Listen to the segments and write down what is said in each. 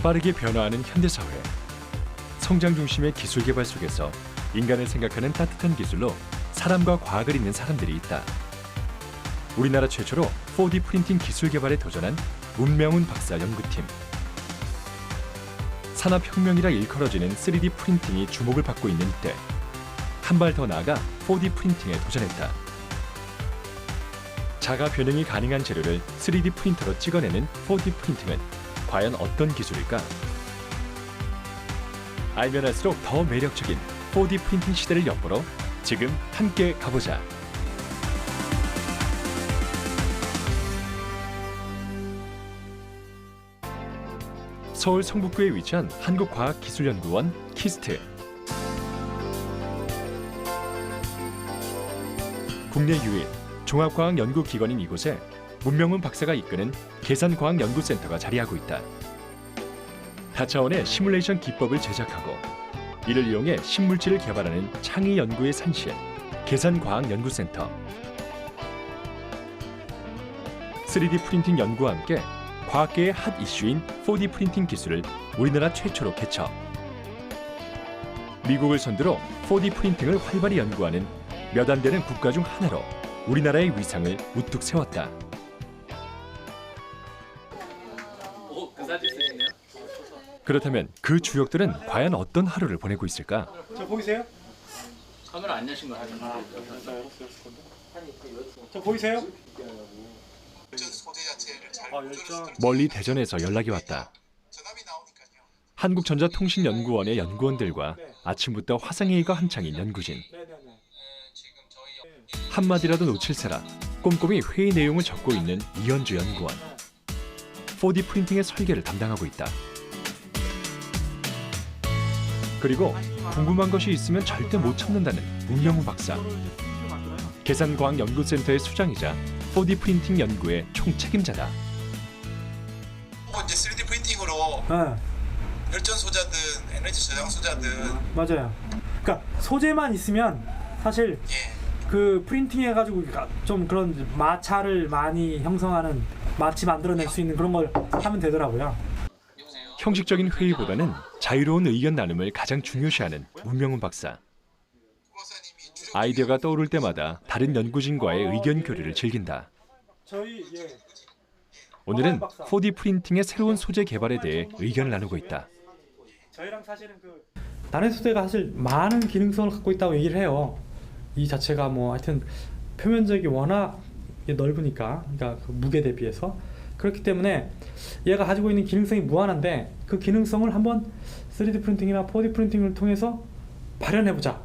빠르게 변화하는 현대사회. 성장 중심의 기술 개발 속에서 인간을 생각하는 따뜻한 기술로 사람과 과학을 잇는 사람들이 있다. 우리나라 최초로 4D 프린팅 기술 개발에 도전한 문명훈 박사 연구팀. 산업혁명이라 일컬어지는 3D 프린팅이 주목을 받고 있는 이때 한 발 더 나아가 4D 프린팅에 도전했다. 자가 변형이 가능한 재료를 3D 프린터로 찍어내는 4D 프린팅은 과연 어떤 기술일까? 알면 할수록 더 매력적인 4D 프린팅 시대를 엿보러 지금 함께 가보자. 서울 성북구에 위치한 한국과학기술연구원 키스트. 국내 유일 종합과학연구기관인 이곳에 문명훈 박사가 이끄는 계산과학연구센터가 자리하고 있다. 다차원의 시뮬레이션 기법을 제작하고 이를 이용해 신물질을 개발하는 창의 연구의 산실, 계산과학연구센터. 3D 프린팅 연구와 함께 과학계의 핫 이슈인 4D 프린팅 기술을 우리나라 최초로 개척. 미국을 선두로 4D 프린팅을 활발히 연구하는 몇 안 되는 국가 중 하나로 우리나라의 위상을 우뚝 세웠다. 그 사진 쓰시네요? 그렇다면 그 주역들은 과연 어떤 하루를 보내고 있을까? 저 보이세요? 카메라 안 여신 거 하시나요? 저 보이세요? 멀리 대전에서 연락이 왔다. 한국전자통신연구원의 연구원들과 아침부터 화상회의가 한창인 연구진. 한마디라도 놓칠세라 꼼꼼히 회의 내용을 적고 있는 이현주 연구원. 4D 프린팅의 설계를 담당하고 있다. 그리고 궁금한 것이 있으면 절대 못 참는다는 문명훈 박사. 계산과학연구센터의 수장이자 4D 프린팅 연구의 총책임자다. 이제 3D 프린팅으로 혈전 소자든 에너지 저장 소자든 맞아요. 그러니까 소재만 있으면 사실 그 프린팅 해가지고 좀 그런 마찰을 많이 형성하는 마치 만들어낼 수 있는 그런 걸 하면 되더라고요. 형식적인 회의보다는 자유로운 의견 나눔을 가장 중요시하는 문명훈 박사. 아이디어가 떠오를 때마다 다른 연구진과의 의견 교류를 즐긴다. 오늘은 4D 프린팅의 새로운 소재 개발에 대해 의견을 나누고 있다. 저희랑 사실은 단해 소재가 사실 많은 기능성을 갖고 있다고 얘기를 해요. 이 자체가 뭐 하여튼 표면적이 워낙 넓으니까, 그러니까 그 무게 대비해서 그렇기 때문에 얘가 가지고 있는 기능성이 무한한데 그 기능성을 한번 3D 프린팅이나 4D 프린팅을 통해서 발현해보자.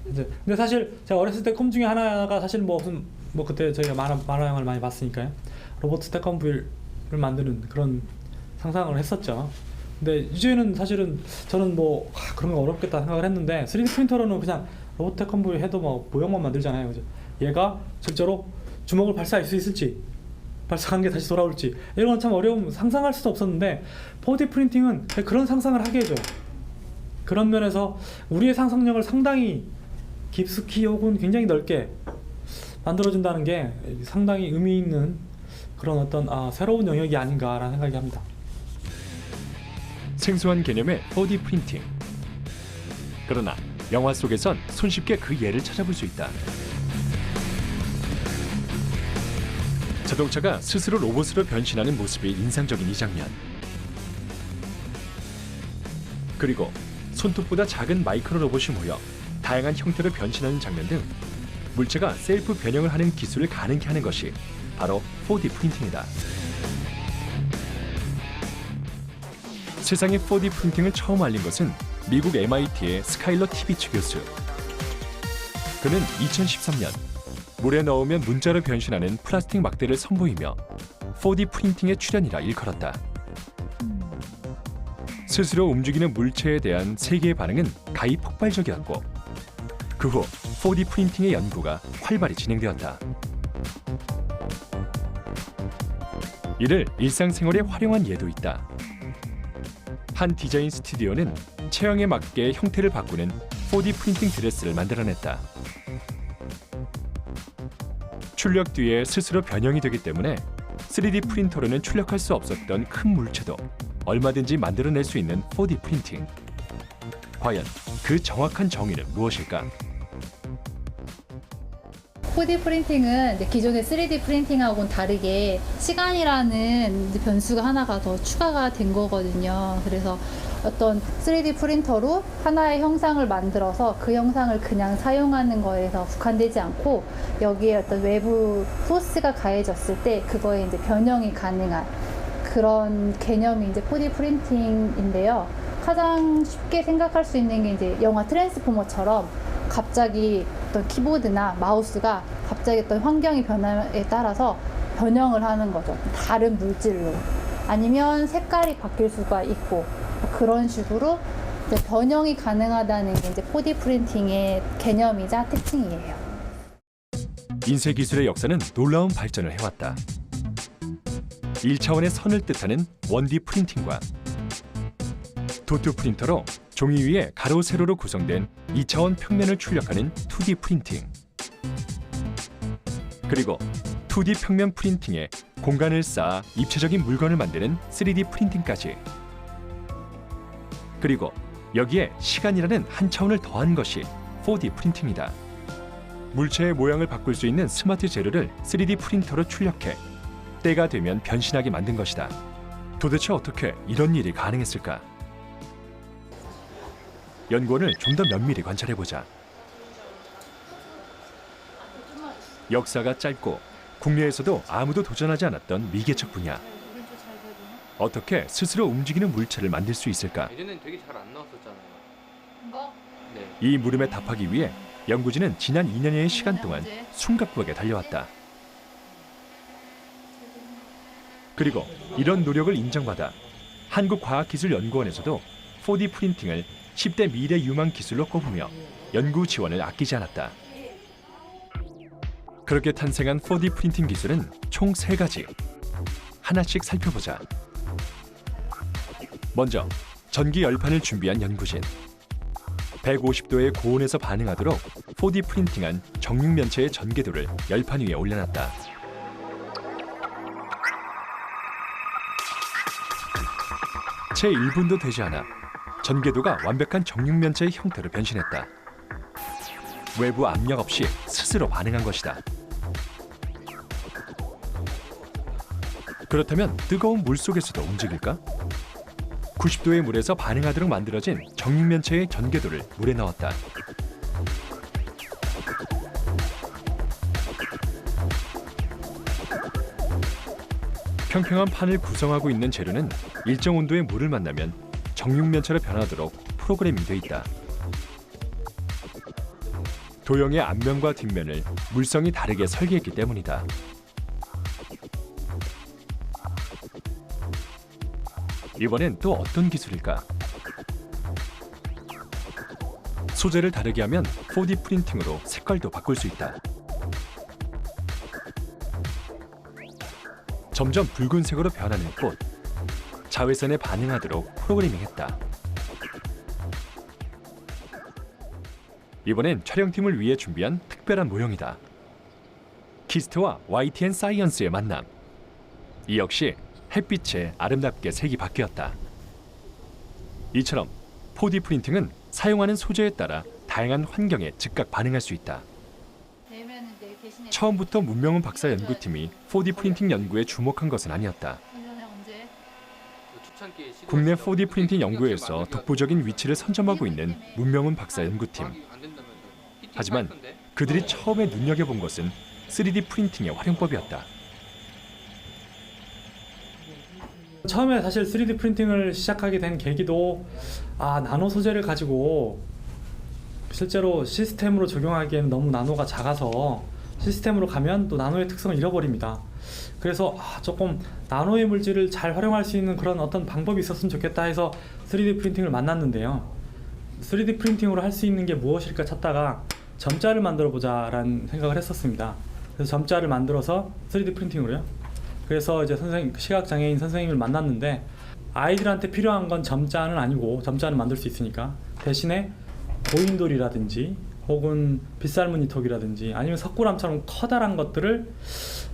근데 사실 제가 어렸을 때 꿈 중에 하나가 사실 뭐 그때 저희가 만화 영화를 많이 봤으니까요. 로봇 스태컴부일을 만드는 그런 상상을 했었죠. 근데 이제는 사실은 저는 뭐 그런 거 어렵겠다 생각을 했는데 3D 프린터로는 그냥 로봇 스태컴부일 해도 뭐 모형만 만들잖아요. 그죠? 얘가 실제로 주먹을 발사할 수 있을지, 발사한 게 다시 돌아올지 이런 건 참 어려움, 상상할 수도 없었는데 4D 프린팅은 그런 상상을 하게 해줘요. 그런 면에서 우리의 상상력을 상당히 깊숙이 혹은 굉장히 넓게 만들어준다는 게 상당히 의미 있는 그런 어떤 새로운 영역이 아닌가라는 생각이 합니다. 생소한 개념의 4D 프린팅. 그러나 영화 속에선 손쉽게 그 예를 찾아볼 수 있다. 자동차가 스스로 로봇으로 변신하는 모습이 인상적인 이 장면. 그리고 손톱보다 작은 마이크로 로봇이 모여 다양한 형태로 변신하는 장면 등 물체가 셀프 변형을 하는 기술을 가능케 하는 것이 바로 4D 프린팅이다. 세상에 4D 프린팅을 처음 알린 것은 미국 MIT의 스카일러 티비츠 교수. 그는 2013년 물에 넣으면 문자로 변신하는 플라스틱 막대를 선보이며 4D 프린팅의 출현이라 일컬었다. 스스로 움직이는 물체에 대한 세계의 반응은 가히 폭발적이었고 그 후 4D 프린팅의 연구가 활발히 진행되었다. 이를 일상생활에 활용한 예도 있다. 한 디자인 스튜디오는 체형에 맞게 형태를 바꾸는 4D 프린팅 드레스를 만들어냈다. 출력 뒤에 스스로 변형이 되기 때문에 3D 프린터로는 출력할 수 없었던 큰 물체도 얼마든지 만들어낼 수 있는 4D 프린팅. 과연 그 정확한 정의는 무엇일까? 4D 프린팅은 이제 기존의 3D 프린팅하고는 다르게 시간이라는 이제 변수가 하나가 더 추가가 된 거거든요. 그래서 어떤 3D 프린터로 하나의 형상을 만들어서 그 형상을 그냥 사용하는 거에서 국한되지 않고 여기에 어떤 외부 소스가 가해졌을 때 그거에 이제 변형이 가능한 그런 개념이 이제 4D 프린팅인데요. 가장 쉽게 생각할 수 있는 게 이제 영화 트랜스포머처럼 갑자기 어떤 키보드나 마우스가 갑자기 어떤 환경의 변화에 따라서 변형을 하는 거죠. 다른 물질로. 아니면 색깔이 바뀔 수가 있고 그런 식으로 이제 변형이 가능하다는 게 이제 4D 프린팅의 개념이자 특징이에요. 인쇄 기술의 역사는 놀라운 발전을 해왔다. 1차원의 선을 뜻하는 1D 프린팅과 도트 프린터로 종이 위에 가로 세로로 구성된 2차원 평면을 출력하는 2D 프린팅. 그리고 2D 평면 프린팅에 공간을 쌓아 입체적인 물건을 만드는 3D 프린팅까지. 그리고 여기에 시간이라는 한 차원을 더한 것이 4D 프린팅이다. 물체의 모양을 바꿀 수 있는 스마트 재료를 3D 프린터로 출력해 때가 되면 변신하게 만든 것이다. 도대체 어떻게 이런 일이 가능했을까? 연구원을 좀 더 면밀히 관찰해보자. 역사가 짧고 국내에서도 아무도 도전하지 않았던 미개척 분야. 어떻게 스스로 움직이는 물체를 만들 수 있을까? 예전엔 되게 잘 안 나왔었잖아요. 뭐? 네. 이 물음에 답하기 위해 연구진은 지난 2년여의 시간 동안 숨가쁘게 달려왔다. 그리고 이런 노력을 인정받아 한국과학기술연구원에서도 4D 프린팅을 10대 미래 유망 기술로 꼽으며 연구 지원을 아끼지 않았다. 그렇게 탄생한 4D 프린팅 기술은 총 3가지. 하나씩 살펴보자. 먼저 전기 열판을 준비한 연구진. 150도의 고온에서 반응하도록 4D 프린팅한 정육면체의 전개도를 열판 위에 올려놨다. 채 1분도 되지 않아 전개도가 완벽한 정육면체의 형태로 변신했다. 외부 압력 없이 스스로 반응한 것이다. 그렇다면 뜨거운 물 속에서도 움직일까? 90도의 물에서 반응하도록 만들어진 정육면체의 전개도를 물에 넣었다. 평평한 판을 구성하고 있는 재료는 일정 온도의 물을 만나면 정육면체로 변하도록 프로그래밍 돼 있다. 도형의 앞면과 뒷면을 물성이 다르게 설계했기 때문이다. 이번엔 또 어떤 기술일까? 소재를 다르게 하면 4D 프린팅으로 색깔도 바꿀 수 있다. 점점 붉은색으로 변하는 꽃. 자외선에 반응하도록 프로그래밍했다. 이번엔 촬영팀을 위해 준비한 특별한 모형이다. 키스트와 YTN 사이언스의 만남. 이 역시 햇빛에 아름답게 색이 바뀌었다. 이처럼 4D 프린팅은 사용하는 소재에 따라 다양한 환경에 즉각 반응할 수 있다. 처음부터 문명훈 박사 연구팀이 4D 프린팅 연구에 주목한 것은 아니었다. 국내 4D 프린팅 연구에서 독보적인 위치를 선점하고 있는 문명훈 박사 연구팀. 하지만 그들이 처음에 눈여겨본 것은 3D 프린팅의 활용법이었다. 처음에 사실 3D 프린팅을 시작하게 된 계기도 나노 소재를 가지고 실제로 시스템으로 적용하기에는 너무 나노가 작아서 시스템으로 가면 또 나노의 특성을 잃어버립니다. 그래서 조금 나노의 물질을 잘 활용할 수 있는 그런 어떤 방법이 있었으면 좋겠다 해서 3D 프린팅을 만났는데요. 3D 프린팅으로 할 수 있는 게 무엇일까 찾다가 점자를 만들어 보자라는 생각을 했었습니다. 그래서 점자를 만들어서 3D 프린팅으로요. 그래서 이제 시각장애인 선생님을 만났는데 아이들한테 필요한 건 점자는 아니고 점자는 만들 수 있으니까 대신에 고인돌이라든지 혹은 빗살무늬톡이라든지 아니면 석굴암처럼 커다란 것들을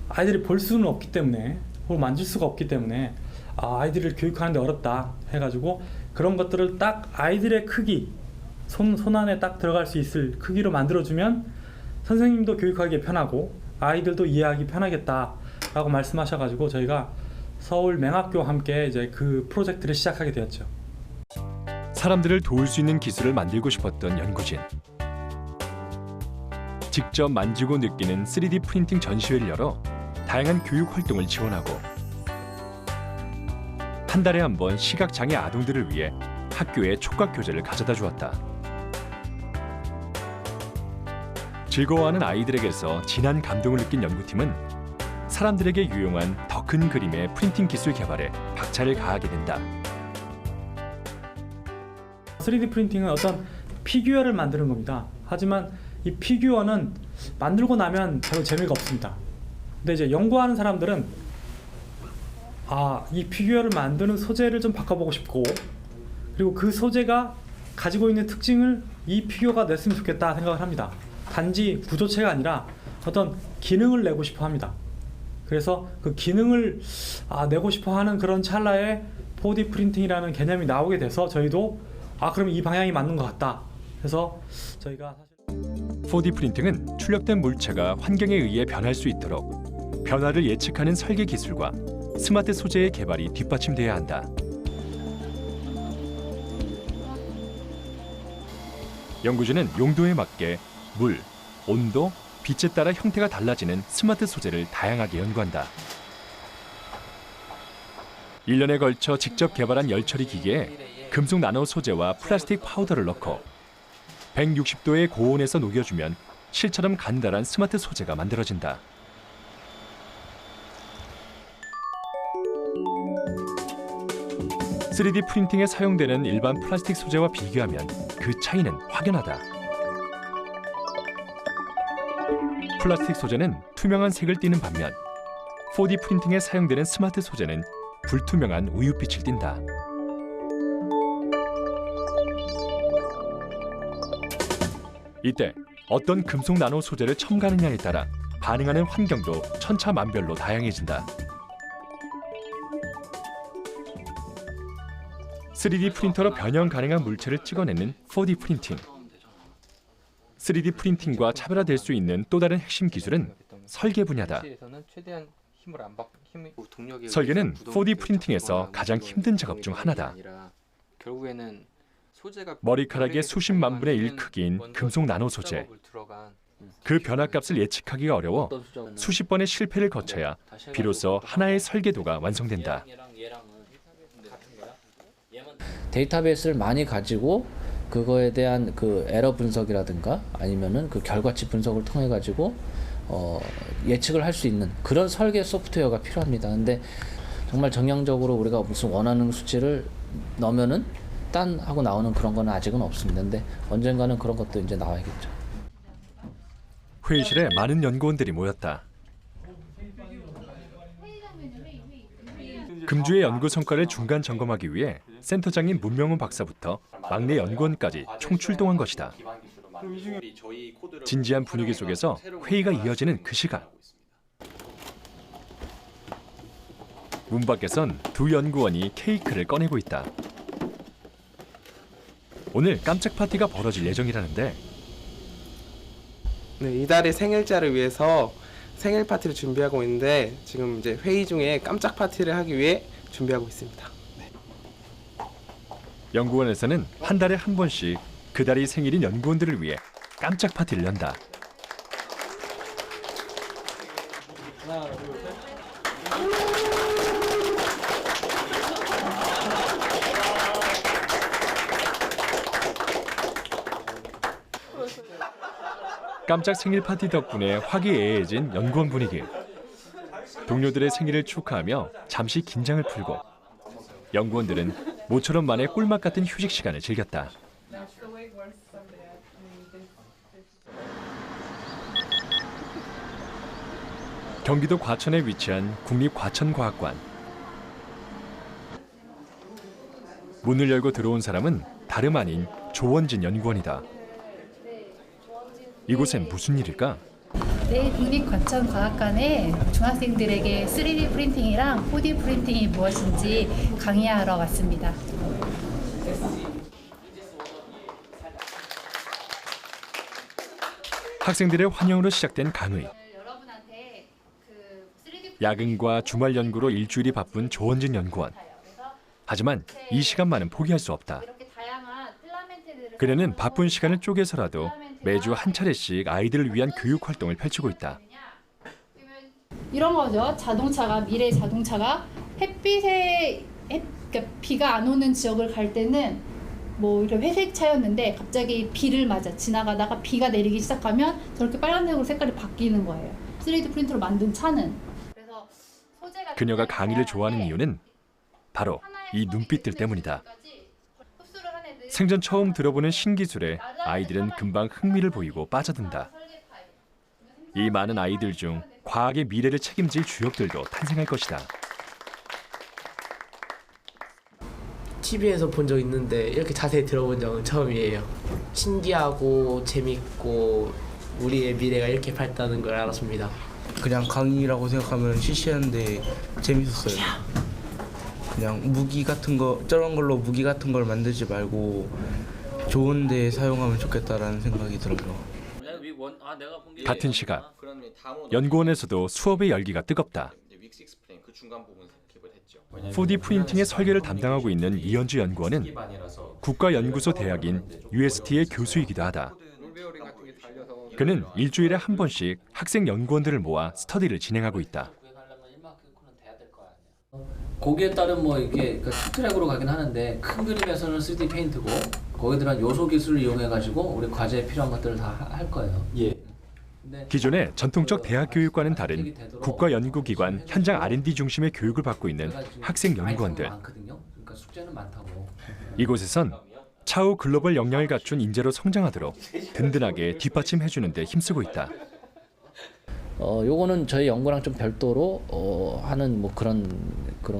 아이들이 볼 수는 없기 때문에 혹은 만질 수가 없기 때문에 아이들을 교육하는데 어렵다 해가지고 그런 것들을 딱 아이들의 크기 손 안에 딱 들어갈 수 있을 크기로 만들어주면 선생님도 교육하기 편하고 아이들도 이해하기 편하겠다라고 말씀하셔가지고 저희가 서울 맹학교와 함께 이제 그 프로젝트를 시작하게 되었죠. 사람들을 도울 수 있는 기술을 만들고 싶었던 연구진. 직접 만지고 느끼는 3D 프린팅 전시회를 열어 다양한 교육 활동을 지원하고 한 달에 한 번 시각장애 아동들을 위해 학교에 촉각 교재를 가져다 주었다. 즐거워하는 아이들에게서 진한 감동을 느낀 연구팀은 사람들에게 유용한 더 큰 그림의 프린팅 기술 개발에 박차를 가하게 된다. 3D 프린팅은 어떤 피규어를 만드는 겁니다. 하지만 이 피규어는 만들고 나면 별로 재미가 없습니다. 근데 이제 연구하는 사람들은 이 피규어를 만드는 소재를 좀 바꿔보고 싶고 그리고 그 소재가 가지고 있는 특징을 이 피규어가 냈으면 좋겠다 생각을 합니다. 단지 구조체가 아니라 어떤 기능을 내고 싶어 합니다. 그래서 그 기능을 내고 싶어 하는 그런 찰나에 4D 프린팅이라는 개념이 나오게 돼서 저희도 그럼 이 방향이 맞는 것 같다. 그래서 저희가 사실 4D 프린팅은 출력된 물체가 환경에 의해 변할 수 있도록 변화를 예측하는 설계 기술과 스마트 소재의 개발이 뒷받침돼야 한다. 연구진은 용도에 맞게 물, 온도, 빛에 따라 형태가 달라지는 스마트 소재를 다양하게 연구한다. 1년에 걸쳐 직접 개발한 열처리 기계에 금속 나노 소재와 플라스틱 파우더를 넣고 160도의 고온에서 녹여주면 실처럼 간단한 스마트 소재가 만들어진다. (3D) 프린팅에 사용되는 일반 플라스틱 소재와 비교하면 그 차이는 확연하다. 플라스틱 소재는 투명한 색을 띠는 반면 4D 프린팅에 사용되는 스마트 소재는 불투명한 우윳빛을 띈다. 이때 어떤 금속 나노 소재를 첨가하느냐에 따라 반응하는 환경도 천차만별로 다양해진다. 3D 프린터로 변형 가능한 물체를 찍어내는 4D 프린팅. 3D 프린팅과 차별화될 수 있는 또 다른 핵심 기술은 설계 분야다. 설계는 4D 프린팅에서 가장 힘든 작업 중 하나다. 머리카락의 수십만 분의 1 크기인 금속 나노 소재. 그 변화값을 예측하기가 어려워 수십 번의 실패를 거쳐야 비로소 하나의 설계도가 완성된다. 데이터베이스를 많이 가지고 그거에 대한 그 에러 분석이라든가 아니면은 그 결과치 분석을 통해 가지고 예측을 할 수 있는 그런 설계 소프트웨어가 필요합니다. 근데 정말 정량적으로 우리가 무슨 원하는 수치를 넣으면은 딴 하고 나오는 그런 거는 아직은 없습니다. 근데 언젠가는 그런 것도 이제 나와야겠죠. 회의실에 많은 연구원들이 모였다. 금주의 연구 성과를 중간 점검하기 위해 센터장인 문명훈 박사부터 막내 연구원까지 총출동한 것이다. 진지한 분위기 속에서 회의가 이어지는 그 시간. 문 밖에선 두 연구원이 케이크를 꺼내고 있다. 오늘 깜짝 파티가 벌어질 예정이라는데 네, 이달의 생일자를 위해서 생일 파티를 준비하고 있는데 지금 이제 회의 중에 깜짝 파티를 하기 위해 준비하고 있습니다. 네. 연구원에서는 한 달에 한 번씩 그 달이 생일인 연구원들을 위해 깜짝 파티를 연다. 하나, 둘, 셋. 깜짝 생일 파티 덕분에 화기애애해진 연구원 분위기. 동료들의 생일을 축하하며 잠시 긴장을 풀고 연구원들은 모처럼 만의 꿀맛 같은 휴식 시간을 즐겼다. 경기도 과천에 위치한 국립과천과학관. 문을 열고 들어온 사람은 다름 아닌 조원진 연구원이다. 이곳엔 무슨 일일까? 네, 국립과천과학관에 중학생들에게 3D 프린팅이랑 4D 프린팅이 무엇인지 강의하러 왔습니다. 학생들의 환영으로 시작된 강의. 여러분한테 그 3D 야근과 주말 연구로 일주일이 바쁜 조원진 연구원. 하지만 이 시간만은 포기할 수 없다. 이렇게 다양한 필라멘트들을 그녀는 바쁜 시간을 쪼개서라도 매주 한 차례씩 아이들을 위한 교육 활동을 펼치고 있다. 이런 거죠. 자동차가 미래 자동차가 그러니까 비가 안 오는 지역을 갈 때는 뭐 이렇게 회색 차였는데 갑자기 비를 맞아 지나가다가 비가 내리기 시작하면 저렇게 빨간색으로 색깔이 바뀌는 거예요. 3D 프린터로 만든 차는. 그래서 소재가 그녀가 강의를 좋아하는 이유는 바로 이 눈빛들 때문이다. 생전 처음 들어보는 신기술에 아이들은 금방 흥미를 보이고 빠져든다. 이 많은 아이들 중 과학의 미래를 책임질 주역들도 탄생할 것이다. TV에서 본 적 있는데 이렇게 자세히 들어본 적은 처음이에요. 신기하고 재밌고 우리의 미래가 이렇게 밝다는 걸 알았습니다. 그냥 강의라고 생각하면 시시한데 재밌었어요. 그냥 무기 같은 거 저런 걸로 무기 같은 걸 만들지 말고 좋은 데 사용하면 좋겠다라는 생각이 들어요. 같은 시각 연구원에서도 수업의 열기가 뜨겁다. 4D 프린팅의 설계를 담당하고 있는 이현주 연구원은 국가연구소 대학인 UST의 교수이기도 하다. 그는 일주일에 한 번씩 학생 연구원들을 모아 스터디를 진행하고 있다. 거기에 따른 뭐 이게 트랙으로 가긴 하는데 큰 그림에서는 3D 페인트고 거기에 들어간 요소 기술을 이용해 가지고 우리 과제에 필요한 것들을 다 할 거예요. 예. 기존의 전통적 대학 교육과는 다른 국가연구기관 현장 R&D 중심의 교육을 받고 있는 학생 연구원들. 그러니까 숙제는 많다고. 이곳에선 차후 글로벌 역량을 갖춘 인재로 성장하도록 든든하게 뒷받침해주는 데 힘쓰고 있다. 요거는 저희 연구랑 좀 별도로 하는 뭐 그런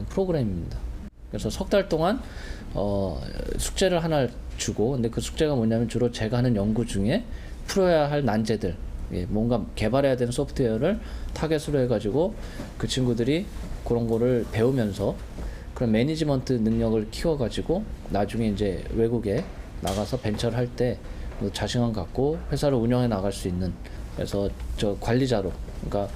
프로그램입니다. 그래서 석 달 동안 숙제를 하나 주고, 근데 그 숙제가 뭐냐면 주로 제가 하는 연구 중에 풀어야 할 난제들, 뭔가 개발해야 되는 소프트웨어를 타겟으로 해가지고 그 친구들이 그런 거를 배우면서 그런 매니지먼트 능력을 키워가지고 나중에 이제 외국에 나가서 벤처를 할 때 자신감 갖고 회사를 운영해 나갈 수 있는, 그래서 저 관리자로, 그러니까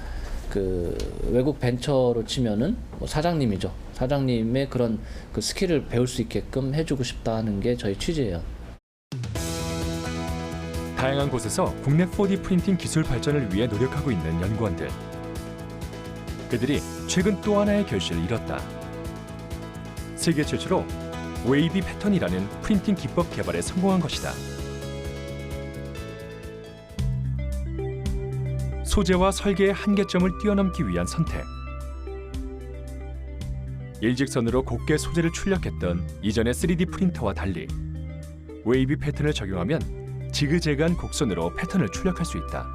그 외국 벤처로 치면은 뭐 사장님이죠. 사장님의 그런 그 스킬을 배울 수 있게끔 해주고 싶다 하는 게 저희 취지예요. 다양한 곳에서 국내 4D 프린팅 기술 발전을 위해 노력하고 있는 연구원들. 그들이 최근 또 하나의 결실을 이뤘다. 세계 최초로 웨이비 패턴이라는 프린팅 기법 개발에 성공한 것이다. 소재와 설계의 한계점을 뛰어넘기 위한 선택. 일직선으로 곱게 소재를 출력했던 이전의 3D 프린터와 달리 웨이비 패턴을 적용하면 지그재그한 곡선으로 패턴을 출력할 수 있다.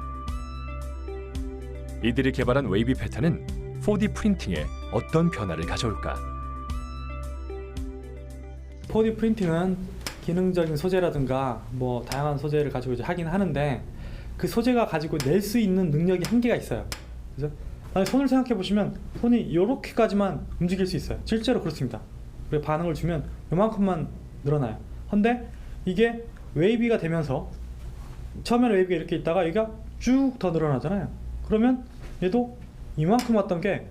이들이 개발한 웨이비 패턴은 4D 프린팅에 어떤 변화를 가져올까? 4D 프린팅은 기능적인 소재라든가 뭐 다양한 소재를 가지고 이제 하긴 하는데 그 소재가 가지고 낼 수 있는 능력이 한계가 있어요. 그죠? 아니, 손을 생각해 보시면 손이 이렇게까지만 움직일 수 있어요. 실제로 그렇습니다. 그리고 반응을 주면 요만큼만 늘어나요. 근데 이게 웨이비가 되면서 처음에는 웨이비가 이렇게 있다가 여기가 쭉 더 늘어나잖아요. 그러면 얘도 이만큼 왔던 게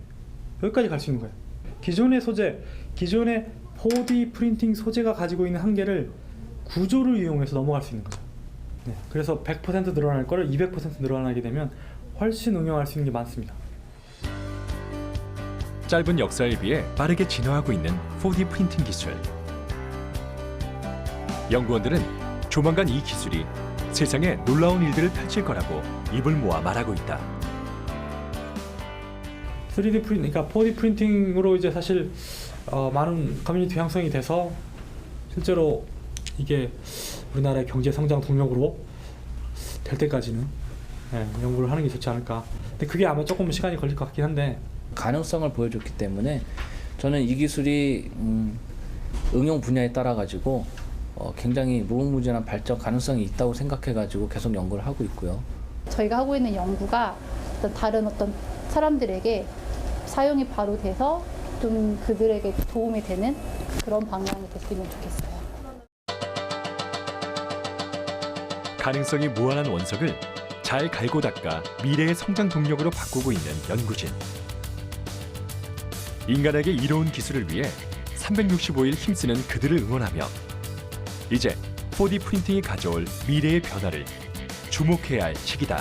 여기까지 갈 수 있는 거예요. 기존의 소재, 기존의 4D 프린팅 소재가 가지고 있는 한계를 구조를 이용해서 넘어갈 수 있는 거죠. 네, 그래서 100% 늘어날 거를 200% 늘어나게 되면 훨씬 응용할 수 있는 게 많습니다. 짧은 역사에 비해 빠르게 진화하고 있는 4D 프린팅 기술. 연구원들은 조만간 이 기술이 세상에 놀라운 일들을 펼칠 거라고 입을 모아 말하고 있다. 3D 프린팅, 그러니까 4D 프린팅으로 이제 사실 많은 커뮤니티 형성이 돼서 실제로 이게 우리나라의 경제 성장 동력으로 될 때까지는 연구를 하는 게 좋지 않을까. 근데 그게 아마 조금 시간이 걸릴 것 같긴 한데 가능성을 보여줬기 때문에 저는 이 기술이 응용 분야에 따라 가지고 굉장히 무궁무진한 발전 가능성이 있다고 생각해 가지고 계속 연구를 하고 있고요. 저희가 하고 있는 연구가 어떤 다른 어떤 사람들에게 사용이 바로 돼서 좀 그들에게 도움이 되는 그런 방향이 됐으면 좋겠어요. 가능성이 무한한 원석을 잘 갈고 닦아 미래의 성장 동력으로 바꾸고 있는 연구진. 인간에게 이로운 기술을 위해 365일 힘쓰는 그들을 응원하며 이제 4D 프린팅이 가져올 미래의 변화를 주목해야 할 시기다.